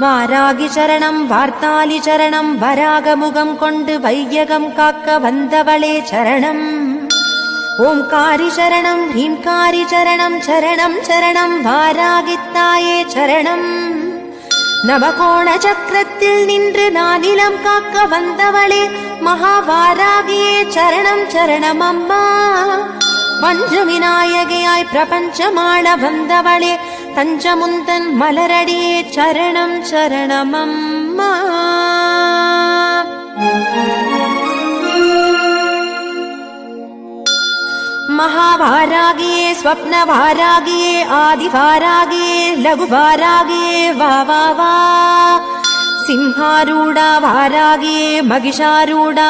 வாராகி சரணம் வார்த்தாலி சரணம் வராகமுகம் கொண்டு வையகம் காக்க வந்தவளே சரணம். ஓம்காரி சரணம் ஹீம்காரி சரணம் சரணம் சரணம் வாராகித்தாயே சரணம். நவகோண சக்கரத்தில் நின்று நானிலம் காக்க வந்தவளே மகாவாராகியே சரணம் சரணம் அம்மா. பஞ்சவிநாயகியாய் பிரபஞ்சமாள வந்தவளே தஞ்சமுந்தன் மலரடியே சரணம் சரணம் அம்மா. महावारागिये स्वप्नवारागिये आदिवारागिये लघुवारागिये वा वा वा. सिंहारूढा वारागिये महिषारूढा